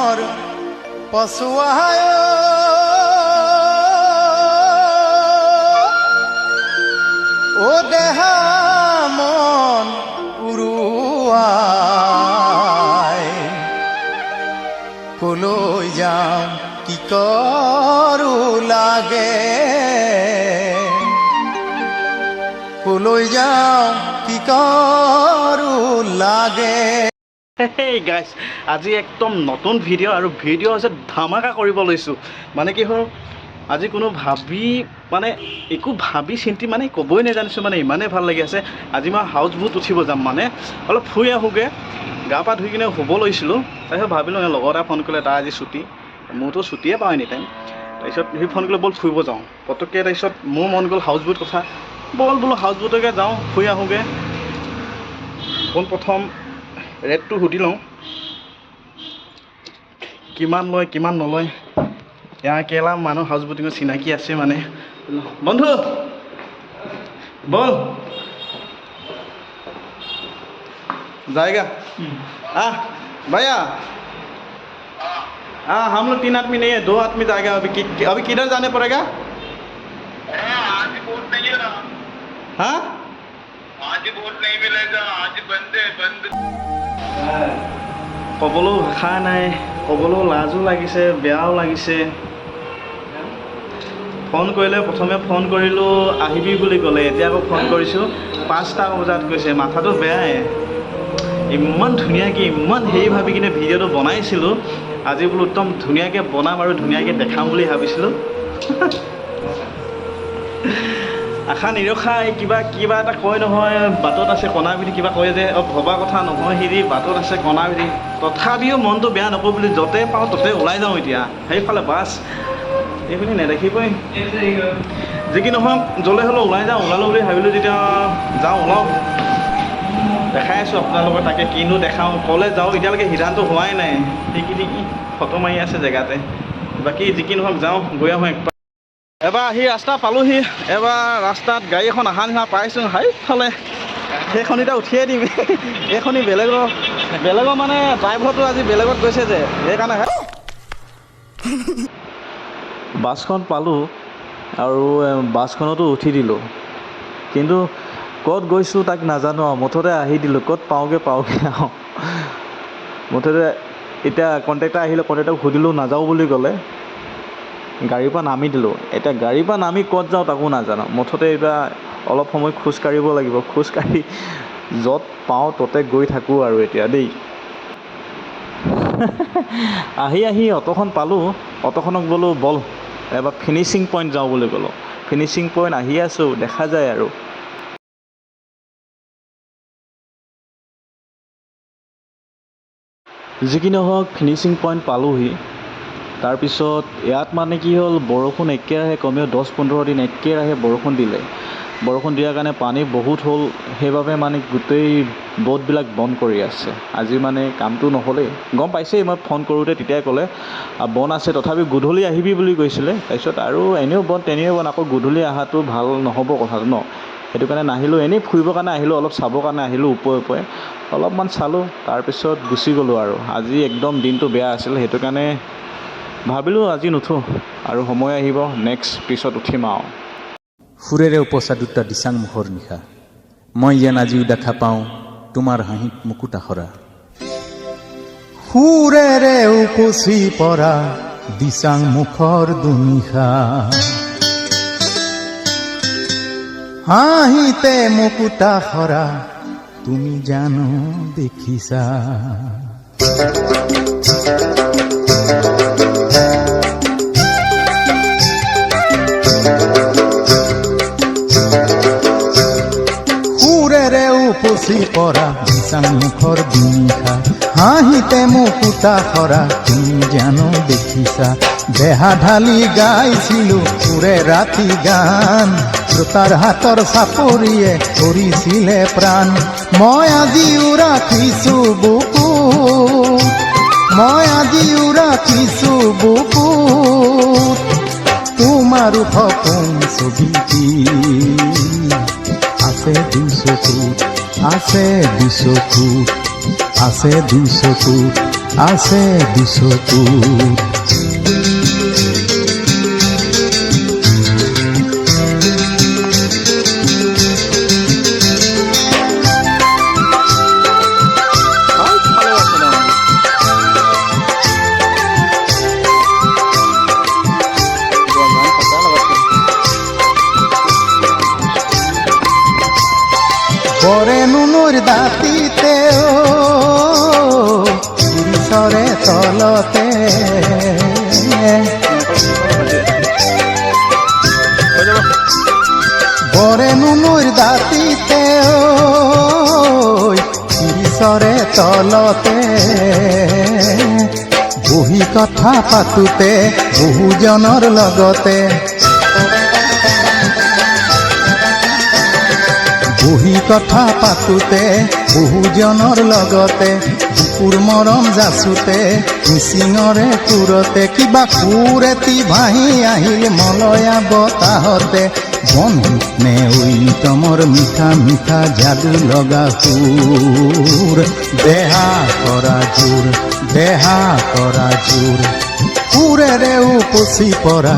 মনৰ পছুৱায় ও দেহা মন উৰুৱাই কলৈ যাওঁ কি কৰো লাগে কলৈ যাওঁ কি কৰো লাগে। হেই গাইজ, আজি একদম নতুন ভিডিঅ' আৰু ভিডিঅ' হৈছে ধামাকা কৰিব লৈছোঁ। মানে কি হ'ল, আজি কোনো একো ভাবি চিন্তি ক'বই নাজানিছোঁ, ইমানেই ভাল লাগি আছে। আজি মই হাউচ বোট উঠিব যাম, অলপ ফুৰি আহোঁগৈ। গা পা ধুই কিনে শুব লৈছিলোঁ, তাৰপিছত ভাবিলোঁ লগৰ এটা ফোন কৰিলে, তাৰ আজি ছুটি, মোৰতো ছুটিয়ে পাওঁ এনি টাইম। তাৰপিছত সি ফোন কৰিলে ব'ল ফুৰিব যাওঁ পটককৈ। তাৰপিছত মোৰ মন গ'ল হাউচ বোট কথা, ব'ল বোলো হাউচ বোটকে যাওঁ, ফুৰি আহোঁগৈ। প্ৰথম ৰেটটো সুধি লওঁ, কিমান লয় কিমান নলয়। ইয়াৰ কেলা মানুহ হাউচ বোটিঙৰ চিনাকি আছে বন্ধু বল जाएगा। भैया हम लोग 3 आदमी नहीं है, 2 आदमी जाएगा। अभी किधर जाने पड़ेगा? आज बोट नहीं है ना। हाँ, आज बोट नहीं मिलेगा, आज बंद है, बंद। ক'বলৈও ভাষা নাই, ক'বলৈও লাজো লাগিছে, বেয়াও লাগিছে। ফোন কৰিলে প্ৰথমে ফোন কৰিলোঁ আহিবি বুলি ক'লে, এতিয়া আকৌ ফোন কৰিছোঁ 5টা বজাত কৈছে। মাথাটো বেয়াই। ইমান ধুনীয়াকৈ ইমান হেৰি ভাবি কিনে ভিডিঅ'টো বনাইছিলোঁ। আজি বোলো একদম ধুনীয়াকৈ বনাম আৰু ধুনীয়াকৈ দেখাম বুলি ভাবিছিলোঁ। আশা নিৰখা কিবা এটা কয় নহয়, বাটত আছে কণাবিধি, কিবা কয় যে ভবা কথা নহয় সিৰি, বাটত আছে কণাবিধি। তথাপিও মনটো বেয়া নকৰোঁ বুলি য'তে পাওঁ ত'তে ওলাই যাওঁ। এতিয়া সেইফালে বাছ, এইখিনি নেদেখিবই। যি কি নহওক য'লে হ'লেও ওলাই যাওঁ। ওলালোঁ বুলি ভাবিলোঁ যেতিয়া যাওঁ, ওলাওঁ, দেখাই আছোঁ আপোনালোকৰ। তাকে কিনো দেখাওঁ, ক'লে যাওঁ, এতিয়ালৈকে সিদ্ধান্ত হোৱাই নাই। সেইখিনি ফটো মাৰি আছে জেগাতে। বাকী যি কি নহওক যাওঁ, গৈ আহোঁ একবাৰ। এবাৰ আহি ৰাস্তা পালোঁহি। এবাৰ ৰাস্তাত গাড়ী এখন অহা নিচিনা পাইছোঁ, সেইফালে সেইখন এতিয়া উঠিয়ে দিম। এইখনি বেলেগৰ ড্ৰাইভাৰটো আজি বেলেগত গৈছে যে, সেইকাৰণে বাছখন পালোঁ আৰু বাছখনতো উঠি দিলোঁ। কিন্তু ক'ত গৈছোঁ তাক নাজানো আৰু, মুঠতে আহি দিলোঁ। ক'ত পাওঁগৈ আৰু মুঠতে এতিয়া কণ্টেক্টাৰ আহিলে, কণ্টেক্টাৰক সুধিলোঁ, নাযাওঁ বুলি ক'লে। গাড়ীৰ পৰা নামি দিলোঁ। এতিয়া গাড়ীৰ পৰা নামি ক'ত যাওঁ তাকো নাজানো। মুঠতে এতিয়া অলপ সময় খোজকাঢ়িব লাগিব। খোজকাঢ়ি য'ত পাওঁ ত'তে গৈ থাকোঁ আৰু এতিয়া দেই। আহি অ'টোখন পালোঁ। অ'টোখনক বোলো বল এবাৰ ফিনিচিং পইণ্ট যাওঁ বুলি ক'লোঁ। ফিনিচিং পইণ্ট আহি আছোঁ, দেখা যায় আৰু। যি কি নহওক ফিনিচিং পইণ্ট পালোঁহি। তাৰপিছত ইয়াত কি হ'ল, বৰষুণ একেৰাহে কমেও 10-15 দিন একেৰাহে বৰষুণ দিলে। বৰষুণ দিয়াৰ কাৰণে পানী বহুত হ'ল। সেইবাবে গোটেই ব'টবিলাক বন্ধ কৰি আছে। আজি কামটো নহ'লেই, গম পাইছেই। মই ফোন কৰোঁতে তেতিয়াই ক'লে বন্ধ আছে, তথাপি গধূলি আহিবি বুলি কৈছিলে। তাৰপিছত আৰু এনেও বন্ধ তেনেও বন্ধ, আকৌ গধূলি অহাটো ভাল নহ'ব কথাটো ন। সেইটো কাৰণে নাহিলোঁ। এনেই ফুৰিবৰ কাৰণে আহিলোঁ, অলপ চাবৰ কাৰণে আহিলোঁ। ওপৰে অলপমান চালোঁ, তাৰপিছত গুচি গ'লোঁ আৰু। আজি একদম দিনটো বেয়া আছিল, সেইটো কাৰণে ভাবিলোঁ আজি নুঠোঁ আৰু সময় আহিব নেক্সট পিছত উঠিম আৰু। সুৰেৰে উপচা দুটা দিচাং মুখৰ নিশা, মই যেন আজিও দেখা পাওঁ তোমাৰ হাঁহিত মুকুতা সৰা। সুৰেৰে উপচি পৰা দিচাং মুখৰ দুনিশা, হাঁহিতে মুকুতা সৰা তুমি জানো দেখিছা। সুৰেৰে উপচি পৰা দিচাং মুখৰ দুনিশা, হাঁহিতে মুকুতা সৰা তুমি জানো দেখিছা। দেহা ঢালি গাইছিলোঁ সুৰে ৰাতি গান, শ্ৰোতাৰ হাতৰ চাপৰিয়ে কৰিছিলে প্ৰাণ। মই আজিও ৰাখিছোঁ বুকুত, মই আজিও ৰাখিছোঁ বুকুত তোমাৰ সপোন ছবিটি। আছে দুচকুত, আছে দুচকুত, আছে দুচকুত আছে দুচকুত। ভালে আছে না পরে নুনুর দাঁতিতে শিরিষরে তলতে পরে নুনুর দাঁতিতে শিরিষরে তলতে বহি কথা পাতোতে বহুজনৰ লগতে বহি কথা পাতোতে বহুজনৰ লগতে বুকুৰ মৰম যাচোতে মিচিঙৰে সুৰতে কিবা সুৰ এটি ভাহি আহিল মলয়া বতাহতে বন্ধু নে ঐতমৰ মিঠা মিঠা যাদু লগা সুৰ দেহা কৰা জোৰ দেহা কৰা জোৰ সুৰেৰে উপচি পৰা